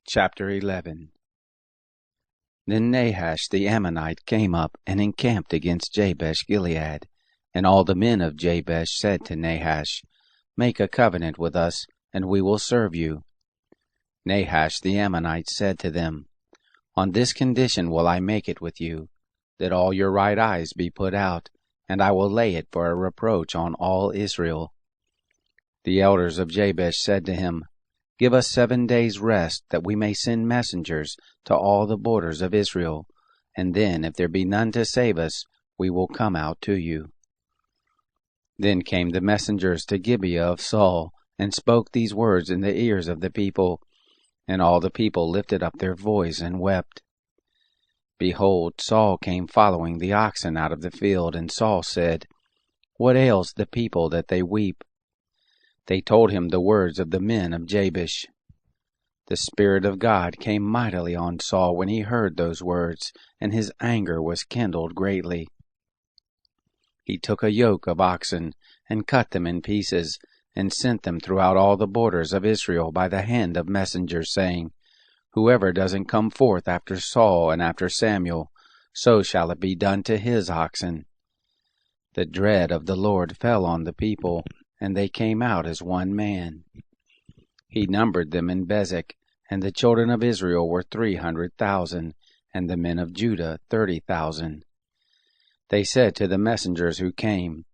Chapter 11. Then Nahash the Ammonite came up and encamped against Jabesh-Gilead. And all the men of Jabesh said to Nahash, Make a covenant with us, and we will serve you. Nahash the Ammonite said to them, On this condition will I make it with you, that all your right eyes be put out, and I will lay it for a reproach on all Israel. The elders of Jabesh said to him, Give us 7 days' rest, that we may send messengers to all the borders of Israel, and then, if there be none to save us, we will come out to you. Then came the messengers to Gibeah of Saul, and spoke these words in the ears of the people, and all the people lifted up their voice and wept. Behold, Saul came following the oxen out of the field, and Saul said, What ails the people that they weep? They told him the words of the men of Jabesh. The Spirit of God came mightily on Saul when he heard those words, and his anger was kindled greatly. He took a yoke of oxen, and cut them in pieces, and sent them throughout all the borders of Israel by the hand of messengers, saying, Whoever doesn't come forth after Saul and after Samuel, so shall it be done to his oxen. The dread of the Lord fell on the people, and they came out as one man. He numbered them in Bezek, and the children of Israel were 300,000, and the men of Judah 30,000. They said to the messengers who came,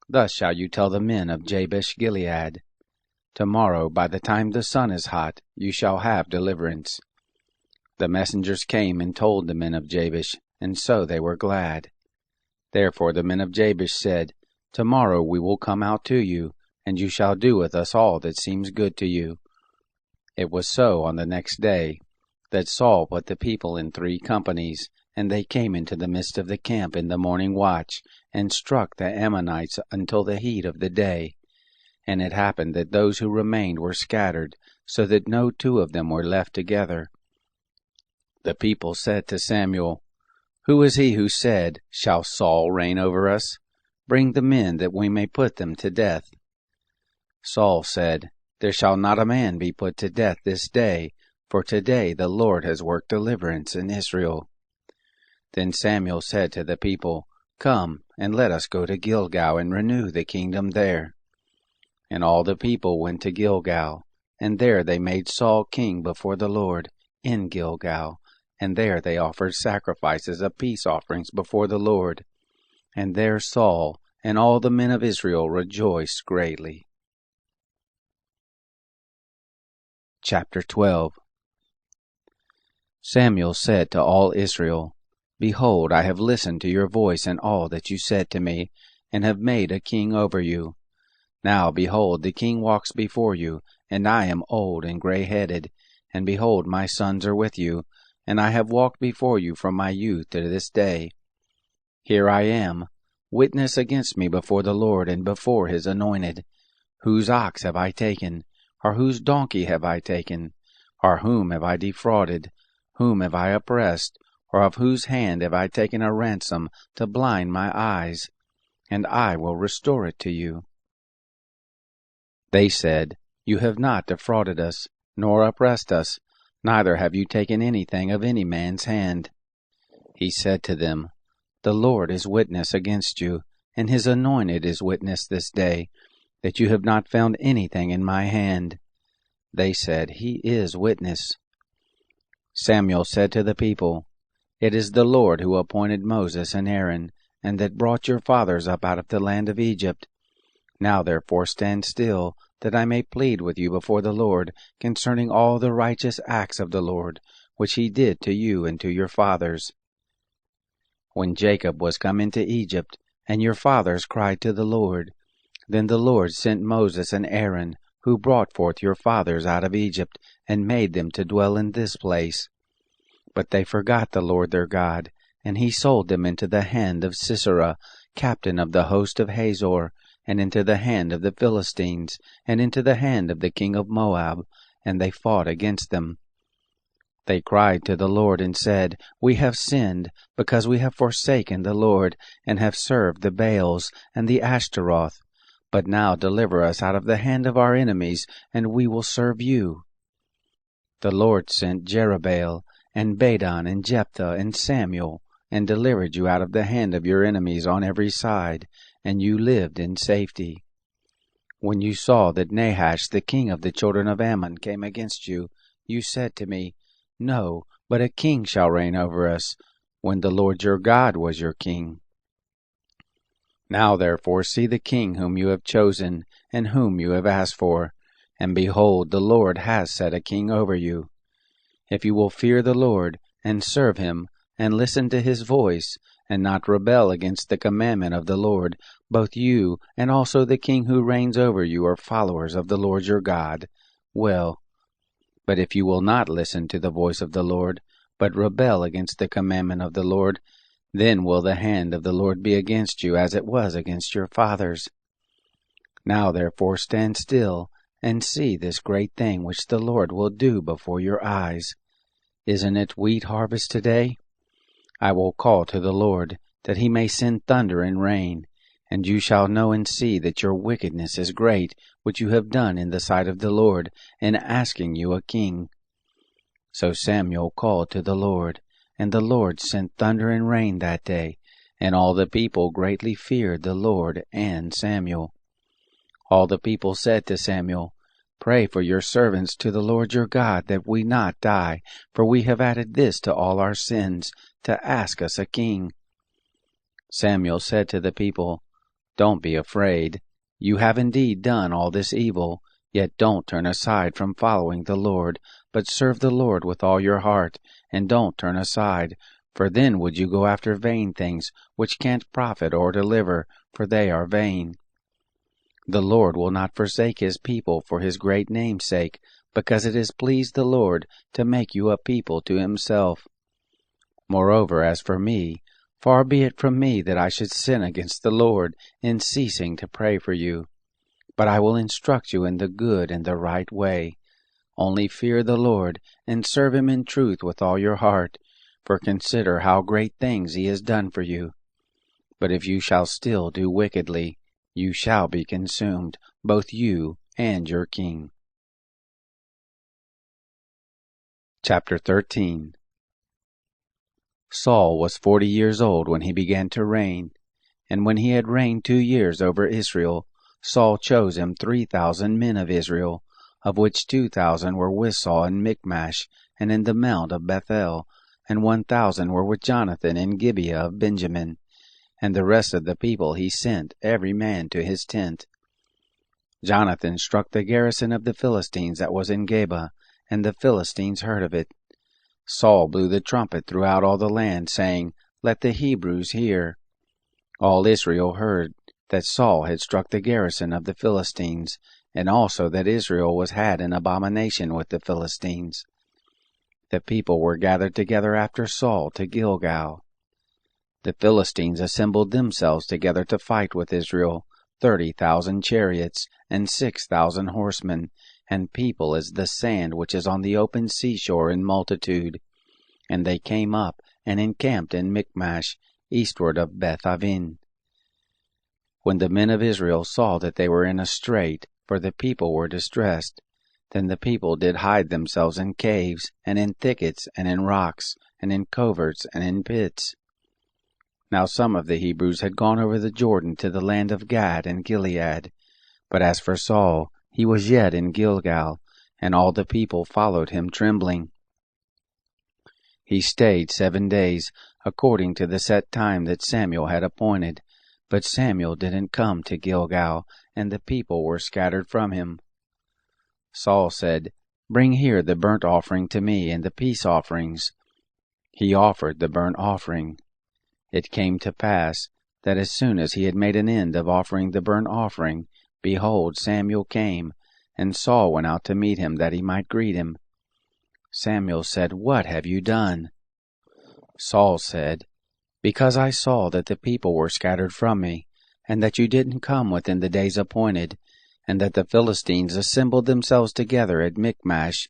Thus shall you tell the men of Jabesh-Gilead, Tomorrow, by the time the sun is hot, you shall have deliverance. The messengers came and told the men of Jabesh, and so they were glad. Therefore the men of Jabesh said, Tomorrow we will come out to you, and you shall do with us all that seems good to you. It was so on the next day, that Saul put the people in 3 companies, and they came into the midst of the camp in the morning watch, and struck the Ammonites until the heat of the day. And it happened that those who remained were scattered, so that no 2 of them were left together. The people said to Samuel, Who is he who said, Shall Saul reign over us? Bring the men, that we may put them to death. Saul said, There shall not a man be put to death this day, for today the Lord has worked deliverance in Israel. Then Samuel said to the people, Come, and let us go to Gilgal and renew the kingdom there. And all the people went to Gilgal, and there they made Saul king before the Lord, in Gilgal, and there they offered sacrifices of peace offerings before the Lord. And there Saul and all the men of Israel rejoiced greatly. Chapter 12. Samuel said to all Israel, Behold, I have listened to your voice and all that you said to me, and have made a king over you. Now, behold, the king walks before you, and I am old and gray-headed, and behold, my sons are with you, and I have walked before you from my youth to this day. Here I am, witness against me before the Lord and before his anointed. Whose ox have I taken? Or whose donkey have I taken? Or whom have I defrauded? Whom have I oppressed? Or of whose hand have I taken a ransom to blind my eyes? And I will restore it to you. They said, You have not defrauded us, nor oppressed us, neither have you taken anything of any man's hand. He said to them, The Lord is witness against you, and his anointed is witness this day, that you have not found anything in my hand. They said, He is witness. Samuel said to the people, It is the Lord who appointed Moses and Aaron, and that brought your fathers up out of the land of Egypt. Now therefore stand still, that I may plead with you before the Lord concerning all the righteous acts of the Lord, which he did to you and to your fathers. When Jacob was come into Egypt, and your fathers cried to the Lord, then the Lord sent Moses and Aaron, who brought forth your fathers out of Egypt, and made them to dwell in this place. But they forgot the Lord their God, and he sold them into the hand of Sisera, captain of the host of Hazor, and into the hand of the Philistines, and into the hand of the king of Moab, and they fought against them. They cried to the Lord and said, We have sinned, because we have forsaken the Lord, and have served the Baals and the Ashtaroth. But now deliver us out of the hand of our enemies, and we will serve you. The Lord sent Jerubbaal, and Badon, and Jephthah, and Samuel, and delivered you out of the hand of your enemies on every side, and you lived in safety. When you saw that Nahash the king of the children of Ammon came against you, you said to me, No, but a king shall reign over us, when the Lord your God was your king. Now therefore see the king whom you have chosen, and whom you have asked for, and behold, the Lord has set a king over you. If you will fear the Lord, and serve him, and listen to his voice, and not rebel against the commandment of the Lord, both you and also the king who reigns over you are followers of the Lord your God, well. But if you will not listen to the voice of the Lord, but rebel against the commandment of the Lord, then will the hand of the Lord be against you as it was against your fathers. Now therefore stand still, and see this great thing which the Lord will do before your eyes. Isn't it wheat harvest today? I will call to the Lord, that he may send thunder and rain, and you shall know and see that your wickedness is great, which you have done in the sight of the Lord, in asking you a king. So Samuel called to the Lord, and the Lord sent thunder and rain that day, and all the people greatly feared the Lord and Samuel. All the people said to Samuel, Pray for your servants to the Lord your God, that we not die, for we have added this to all our sins, to ask us a king. Samuel said to the people, Don't be afraid. You have indeed done all this evil, yet don't turn aside from following the Lord, but serve the Lord with all your heart, and don't turn aside, for then would you go after vain things, which can't profit or deliver, for they are vain. The Lord will not forsake his people for his great name's sake, because it has pleased the Lord to make you a people to himself. Moreover, as for me, far be it from me that I should sin against the Lord in ceasing to pray for you. But I will instruct you in the good and the right way. Only fear the Lord, and serve him in truth with all your heart, for consider how great things he has done for you. But if you shall still do wickedly, you shall be consumed, both you and your king. Chapter 13. Saul was 40 years old when he began to reign, and when he had reigned 2 years over Israel, Saul chose him 3,000 men of Israel, of which 2,000 were with Saul in Michmash and in the mount of Bethel, and 1,000 were with Jonathan in Gibeah of Benjamin. And the rest of the people he sent, every man to his tent. Jonathan struck the garrison of the Philistines that was in Geba, and the Philistines heard of it. Saul blew the trumpet throughout all the land, saying, Let the Hebrews hear. All Israel heard that Saul had struck the garrison of the Philistines, and also that Israel was had an abomination with the Philistines. The people were gathered together after Saul to Gilgal. The Philistines assembled themselves together to fight with Israel, 30,000 chariots, and 6,000 horsemen, and people as the sand which is on the open seashore in multitude. And they came up, and encamped in Michmash, eastward of Beth-aven. When the men of Israel saw that they were in a strait, for the people were distressed, then the people did hide themselves in caves, and in thickets, and in rocks, and in coverts, and in pits. Now some of the Hebrews had gone over the Jordan to the land of Gad and Gilead. But as for Saul, he was yet in Gilgal, and all the people followed him trembling. He stayed 7 days, according to the set time that Samuel had appointed. But Samuel didn't come to Gilgal, and the people were scattered from him. Saul said, Bring here the burnt offering to me, and the peace offerings. He offered the burnt offering. It came to pass that as soon as he had made an end of offering the burnt offering, behold, Samuel came, and Saul went out to meet him that he might greet him. Samuel said, What have you done? Saul said, Because I saw that the people were scattered from me, and that you didn't come within the days appointed, and that the Philistines assembled themselves together at Michmash.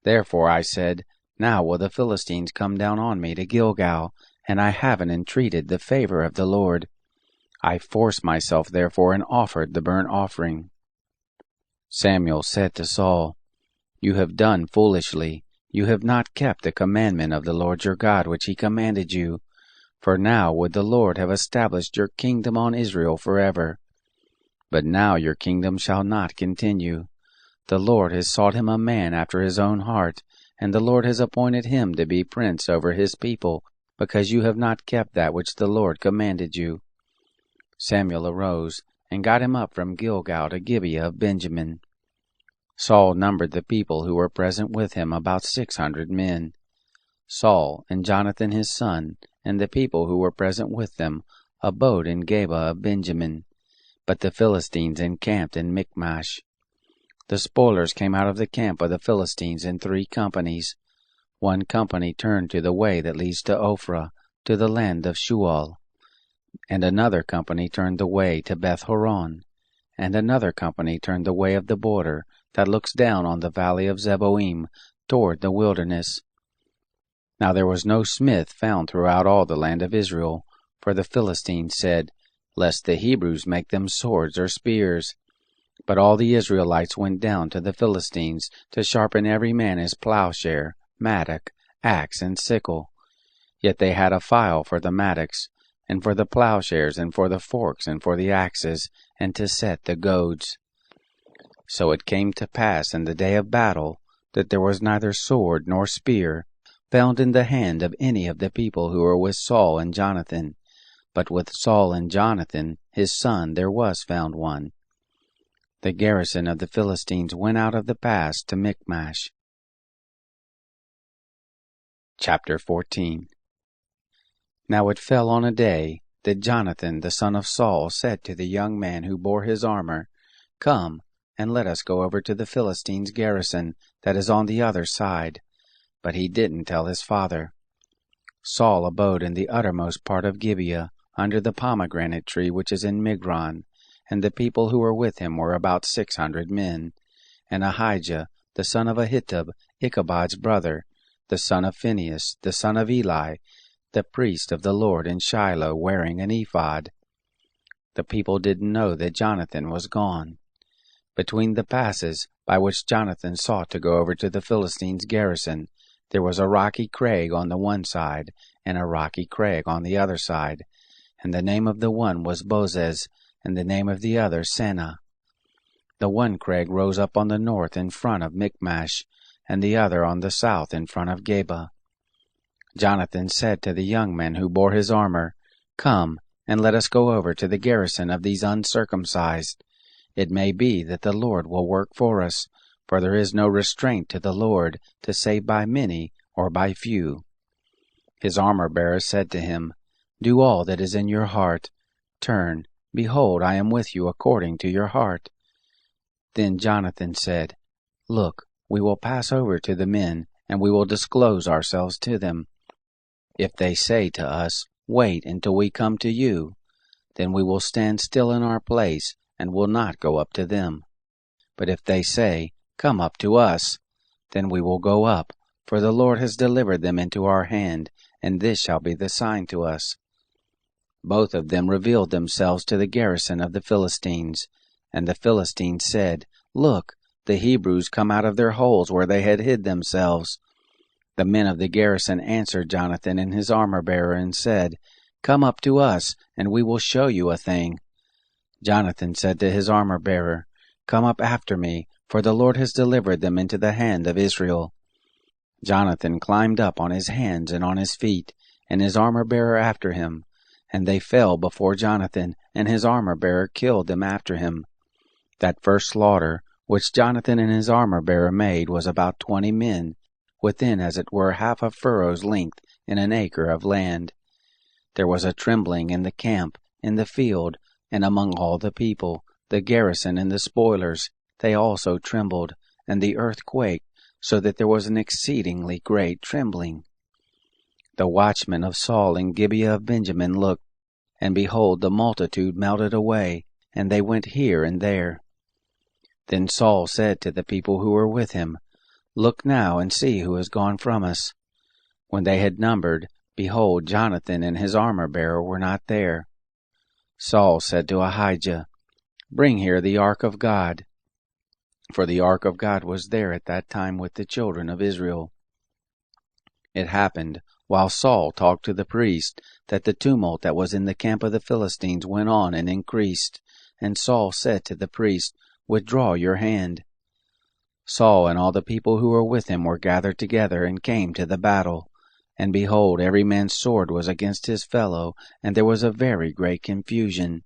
Therefore I said, Now will the Philistines come down on me to Gilgal, and I haven't entreated the favor of the Lord. I forced myself therefore and offered the burnt offering. Samuel said to Saul, You have done foolishly. You have not kept the commandment of the Lord your God which he commanded you. For now would the Lord have established your kingdom on Israel forever. But now your kingdom shall not continue. The Lord has sought him a man after his own heart, and the Lord has appointed him to be prince over his people, because you have not kept that which the Lord commanded you. Samuel arose, and got him up from Gilgal to Gibeah of Benjamin. Saul numbered the people who were present with him about 600 men. Saul and Jonathan his son, and the people who were present with them, abode in Gibeah of Benjamin. But the Philistines encamped in Michmash. The spoilers came out of the camp of the Philistines in 3 companies. One company turned to the way that leads to Ophrah, to the land of Shual. And another company turned the way to Beth-horon. And another company turned the way of the border that looks down on the valley of Zeboim, toward the wilderness. Now there was no smith found throughout all the land of Israel, for the Philistines said, Lest the Hebrews make them swords or spears. But all the Israelites went down to the Philistines to sharpen every man his plowshare, mattock, axe, and sickle. Yet they had a file for the mattocks, and for the plowshares, and for the forks, and for the axes, and to set the goads. So it came to pass in the day of battle, that there was neither sword nor spear found in the hand of any of the people who were with Saul and Jonathan. But with Saul and Jonathan his son there was found one. The garrison of the Philistines went out of the pass to Michmash. Chapter 14. Now it fell on a day that Jonathan the son of Saul said to the young man who bore his armor, Come, and let us go over to the Philistines' garrison that is on the other side. But he didn't tell his father. Saul abode in the uttermost part of Gibeah, under the pomegranate tree which is in Migron, and the people who were with him were about 600 men. And Ahijah, the son of Ahitub, Ichabod's brother, the son of Phinehas, the son of Eli, the priest of the Lord in Shiloh, wearing an ephod. The people didn't know that Jonathan was gone. Between the passes by which Jonathan sought to go over to the Philistines' garrison, there was a rocky crag on the one side, and a rocky crag on the other side, and the name of the one was Bozez, and the name of the other Seneh. The one crag rose up on the north in front of Michmash, and the other on the south in front of Geba. Jonathan said to the young men who bore his armor, Come, and let us go over to the garrison of these uncircumcised. It may be that the Lord will work for us, for there is no restraint to the Lord to save by many or by few. His armor-bearer said to him, Do all that is in your heart. Turn, behold, I am with you according to your heart. Then Jonathan said, Look, we will pass over to the men, and we will disclose ourselves to them. If they say to us, Wait until we come to you, then we will stand still in our place, and will not go up to them. But if they say, Come up to us, then we will go up, for the Lord has delivered them into our hand, and this shall be the sign to us. Both of them revealed themselves to the garrison of the Philistines, and the Philistines said, Look, the Hebrews come out of their holes where they had hid themselves. The men of the garrison answered Jonathan and his armor-bearer and said, Come up to us, and we will show you a thing. Jonathan said to his armor-bearer, Come up after me, for the Lord has delivered them into the hand of Israel. Jonathan climbed up on his hands and on his feet, and his armor-bearer after him. And they fell before Jonathan, and his armor-bearer killed them after him. That first slaughter, which Jonathan and his armor-bearer made, was about 20 men, within as it were half a furrow's length in an acre of land. There was a trembling in the camp, in the field, and among all the people, the garrison and the spoilers, they also trembled, and the earth quaked, so that there was an exceedingly great trembling. The watchmen of Saul in Gibeah of Benjamin looked, and behold, the multitude melted away, and they went here and there. Then Saul said to the people who were with him, Look now and see who has gone from us. When they had numbered, behold, Jonathan and his armor-bearer were not there. Saul said to Ahijah, Bring here the ark of God. for the ark of God was there at that time with the children of Israel. It happened, while Saul talked to the priest, that the tumult that was in the camp of the Philistines went on and increased. And Saul said to the priest, "Withdraw your hand." Saul and all the people who were with him were gathered together and came to the battle. And behold, every man's sword was against his fellow, and there was a very great confusion.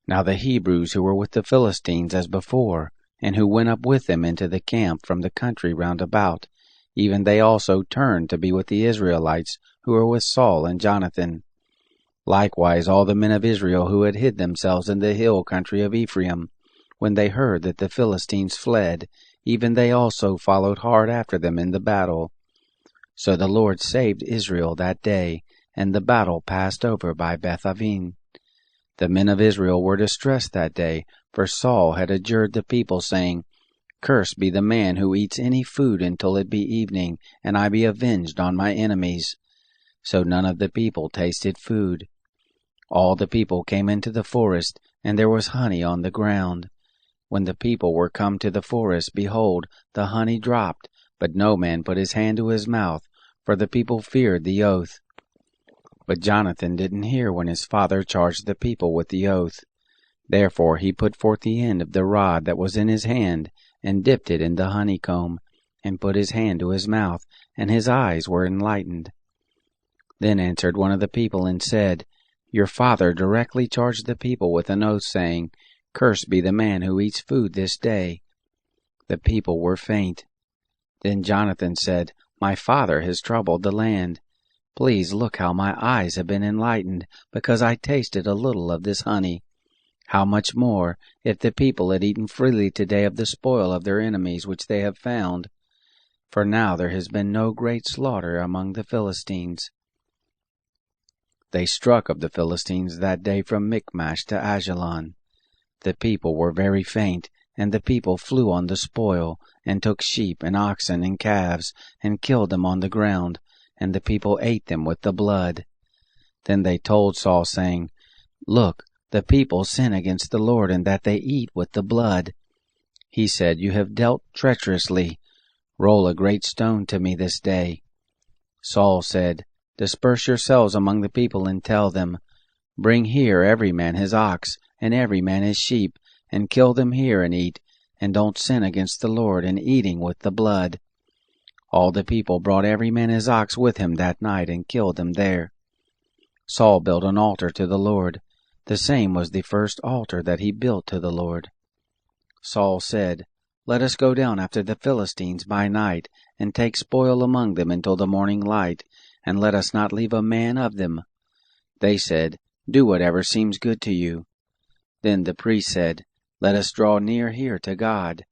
Now the Hebrews who were with the Philistines as before, and who went up with them into the camp from the country round about, even they also turned to be with the Israelites who were with Saul and Jonathan. Likewise all the men of Israel who had hid themselves in the hill country of Ephraim, when they heard that the Philistines fled, even they also followed hard after them in the battle. So the Lord saved Israel that day, and the battle passed over by Beth-aven. The men of Israel were distressed that day, for Saul had adjured the people, saying, "Cursed be the man who eats any food until it be evening, and I be avenged on my enemies." So none of the people tasted food. All the people came into the forest, and there was honey on the ground. When the people were come to the forest, behold, the honey dropped, but no man put his hand to his mouth, for the people feared the oath. But Jonathan didn't hear when his father charged the people with the oath. Therefore he put forth the end of the rod that was in his hand, and dipped it in the honeycomb, and put his hand to his mouth, and his eyes were enlightened. Then answered one of the people and said, "Your father directly charged the people with an oath, saying, 'Cursed be the man who eats food this day.'" The people were faint. Then Jonathan said, "My father has troubled the land. Please look how my eyes have been enlightened, because I tasted a little of this honey. How much more, if the people had eaten freely today of the spoil of their enemies which they have found? For now there has been no great slaughter among the Philistines." They struck of the Philistines that day from Michmash to Ajalon. The people were very faint, and the people flew on the spoil, and took sheep and oxen and calves, and killed them on the ground, and the people ate them with the blood. Then they told Saul, saying, "Look, the people sin against the Lord, in that they eat with the blood." He said, "You have dealt treacherously. Roll a great stone to me this day." Saul said, "Disperse yourselves among the people, and tell them, Bring here every man his ox, and every man his sheep, and kill them here and eat, and don't sin against the Lord in eating with the blood." All the people brought every man his ox with him that night, and killed them there. Saul built an altar to the Lord. The same was the first altar that he built to the Lord. Saul said, "Let us go down after the Philistines by night, and take spoil among them until the morning light, and let us not leave a man of them." They said, "Do whatever seems good to you." Then the priest said, "Let us draw near here to God."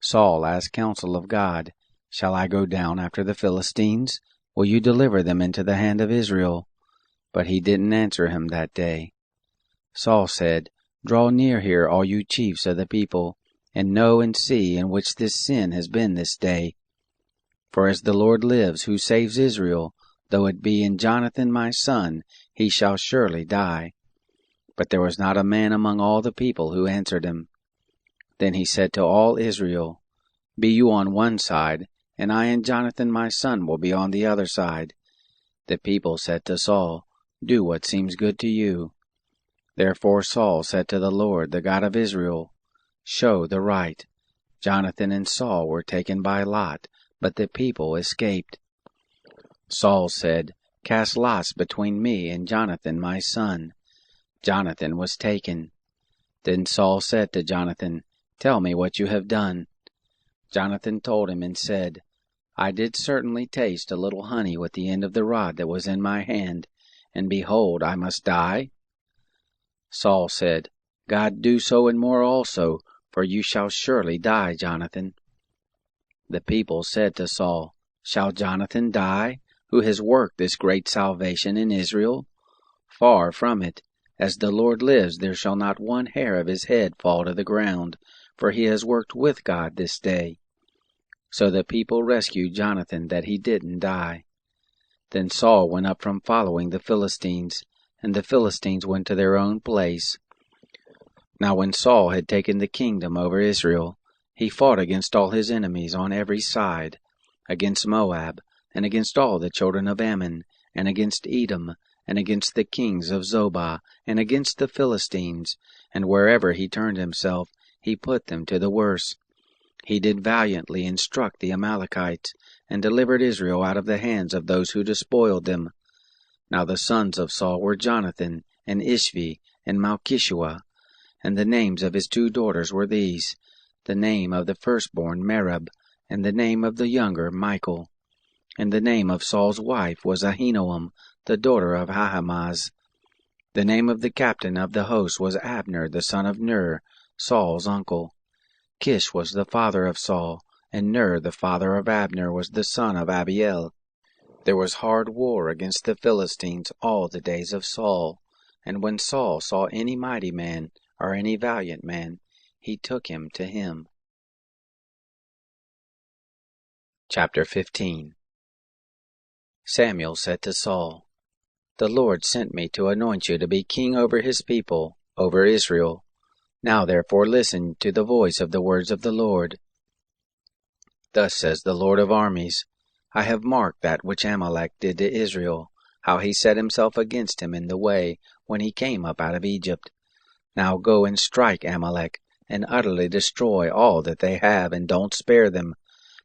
Saul asked counsel of God, "Shall I go down after the Philistines? Will you deliver them into the hand of Israel?" But he didn't answer him that day. Saul said, "Draw near here, all you chiefs of the people, and know and see in which this sin has been this day. For as the Lord lives, who saves Israel, though it be in Jonathan my son, he shall surely die." But there was not a man among all the people who answered him. Then he said to all Israel, "Be you on one side, and I and Jonathan my son will be on the other side." The people said to Saul, "Do what seems good to you." Therefore Saul said to the Lord, the God of Israel, "Show the right." Jonathan and Saul were taken by lot, but the people escaped. Saul said, "Cast lots between me and Jonathan my son." Jonathan was taken. Then Saul said to Jonathan, "Tell me what you have done." Jonathan told him and said, "I did certainly taste a little honey with the end of the rod that was in my hand, and behold, I must die?" Saul said, "God do so and more also, for you shall surely die, Jonathan." The people said to Saul, "Shall Jonathan die, who has worked this great salvation in Israel? Far from it. As the Lord lives, there shall not one hair of his head fall to the ground, for he has worked with God this day." So the people rescued Jonathan, that he didn't die. Then Saul went up from following the Philistines, and the Philistines went to their own place. Now when Saul had taken the kingdom over Israel, He fought against all his enemies on every side, against Moab, and against all the children of Ammon, and against Edom, and against the kings of Zobah, and against the Philistines, and wherever he turned himself, he put them to the worse. He did valiantly and struck the Amalekites, and delivered Israel out of the hands of those who despoiled them. Now the sons of Saul were Jonathan, and Ishvi, and Malchishua, and the names of his 2 daughters were these, the name of the firstborn Merab, and the name of the younger Michal. And the name of Saul's wife was Ahinoam, the daughter of Ahimaaz. The name of the captain of the host was Abner, the son of Ner, Saul's uncle. Kish was the father of Saul, and Ner, the father of Abner, was the son of Abiel. There was hard war against the Philistines all the days of Saul, and when Saul saw any mighty man, or any valiant man, he took him to him. Chapter 15. Samuel said to Saul, "The Lord sent me to anoint you to be king over his people, over Israel. Now therefore listen to the voice of the words of the Lord. Thus says the Lord of armies, I have marked that which Amalek did to Israel, how he set himself against him in the way when he came up out of Egypt. Now go and strike Amalek, and utterly destroy all that they have, and don't spare them,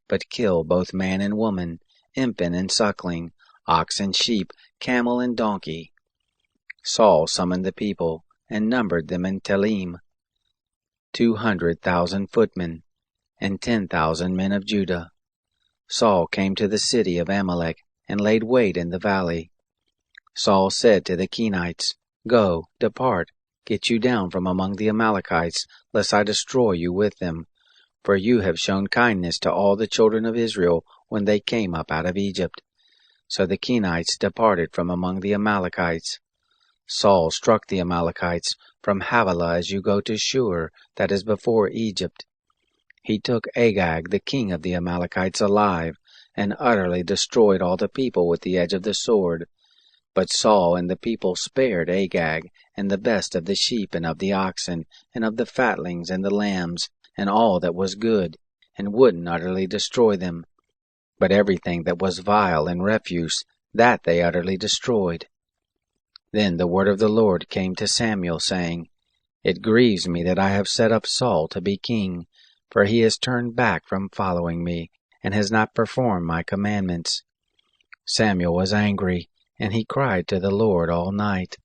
but kill both man and woman, infant and suckling, ox and sheep, camel and donkey." Saul summoned the people, and numbered them in Telaim, 200,000 footmen, and 10,000 men of Judah. Saul came to the city of Amalek, and laid wait in the valley. Saul said to the Kenites, "Go, depart, get you down from among the Amalekites, lest I destroy you with them. For you have shown kindness to all the children of Israel when they came up out of Egypt." So the Kenites departed from among the Amalekites. Saul struck the Amalekites from Havilah as you go to Shur, that is before Egypt. He took Agag, the king of the Amalekites, alive, and utterly destroyed all the people with the edge of the sword. But Saul and the people spared Agag, and the best of the sheep and of the oxen, and of the fatlings and the lambs, and all that was good, and wouldn't utterly destroy them. But everything that was vile and refuse, that they utterly destroyed. Then the word of the Lord came to Samuel, saying, "It grieves me that I have set up Saul to be king, for he has turned back from following me, and has not performed my commandments." Samuel was angry, and he cried to the Lord all night.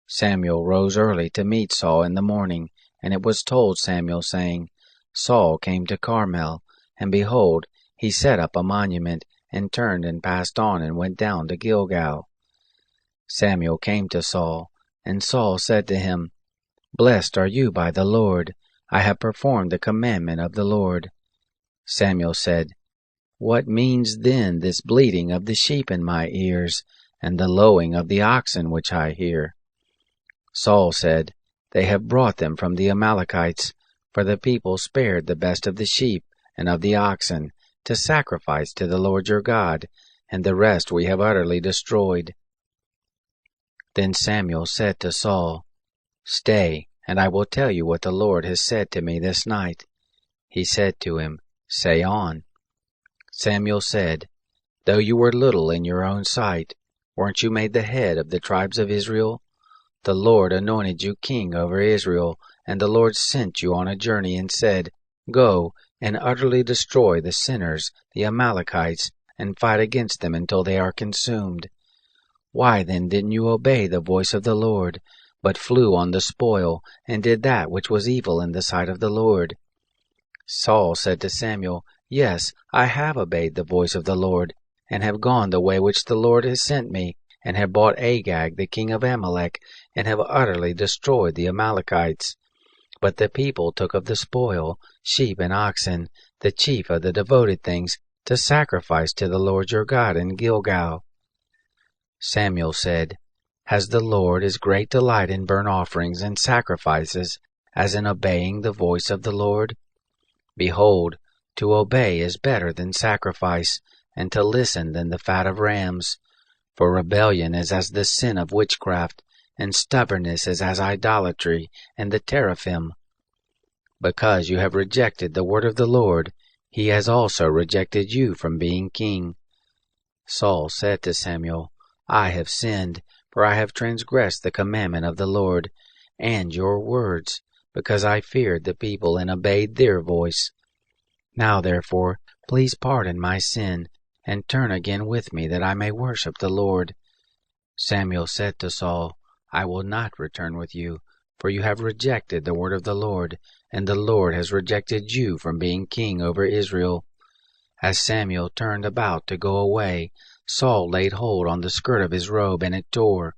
Samuel rose early to meet Saul in the morning, and it was told Samuel, saying, "Saul came to Carmel, and behold, he set up a monument, and turned and passed on, and went down to Gilgal." Samuel came to Saul, and Saul said to him, "Blessed are you by the Lord. I have performed the commandment of the Lord." Samuel said, "What means then this bleating of the sheep in my ears, and the lowing of the oxen which I hear?" Saul said, "They have brought them from the Amalekites, for the people spared the best of the sheep and of the oxen, to sacrifice to the Lord your God, and the rest we have utterly destroyed." Then Samuel said to Saul, "Stay, and I will tell you what the Lord has said to me this night." He said to him, "Say on." Samuel said, "Though you were little in your own sight, weren't you made the head of the tribes of Israel? The Lord anointed you king over Israel, and the Lord sent you on a journey and said, 'Go and utterly destroy the sinners, the Amalekites, and fight against them until they are consumed.' Why then didn't you obey the voice of the Lord, but flew on the spoil, and did that which was evil in the sight of the Lord?" Saul said to Samuel, "Yes, I have obeyed the voice of the Lord, and have gone the way which the Lord has sent me, and have bought Agag the king of Amalek, and have utterly destroyed the Amalekites. But the people took of the spoil, sheep and oxen, the chief of the devoted things, to sacrifice to the Lord your God in Gilgal." Samuel said, "Has the Lord as great delight in burnt offerings and sacrifices as in obeying the voice of the Lord? Behold, to obey is better than sacrifice, and to listen than the fat of rams. For rebellion is as the sin of witchcraft, and stubbornness is as idolatry and the teraphim. Because you have rejected the word of the Lord, he has also rejected you from being king." Saul said to Samuel, "I have sinned, for I have transgressed the commandment of the Lord, and your words, because I feared the people and obeyed their voice. Now therefore, please pardon my sin, and turn again with me, that I may worship the Lord." Samuel said to Saul, "I will not return with you, for you have rejected the word of the Lord, and the Lord has rejected you from being king over Israel." As Samuel turned about to go away, Saul laid hold on the skirt of his robe, and it tore.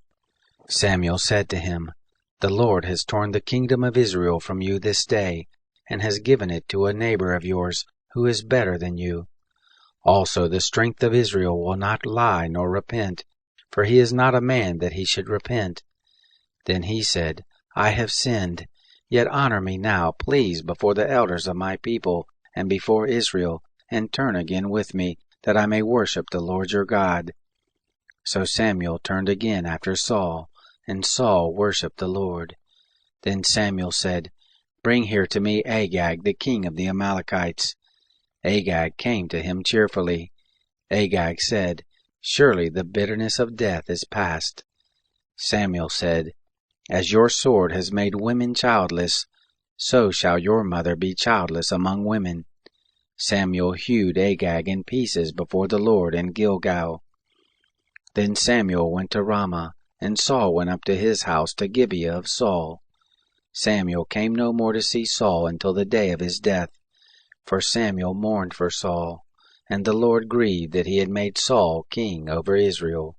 Samuel said to him, "The Lord has torn the kingdom of Israel from you this day, and has given it to a neighbor of yours who is better than you. Also the strength of Israel will not lie nor repent, for he is not a man that he should repent." Then he said, "I have sinned, yet honor me now, please, before the elders of my people and before Israel, and turn again with me, that I may worship the Lord your God." So Samuel turned again after Saul, and Saul worshipped the Lord. Then Samuel said, "Bring here to me Agag, the king of the Amalekites." Agag came to him cheerfully. Agag said, "Surely the bitterness of death is past." Samuel said, "As your sword has made women childless, so shall your mother be childless among women." Samuel hewed Agag in pieces before the Lord in Gilgal. Then Samuel went to Ramah, and Saul went up to his house to Gibeah of Saul. Samuel came no more to see Saul until the day of his death, for Samuel mourned for Saul, and the Lord grieved that he had made Saul king over Israel.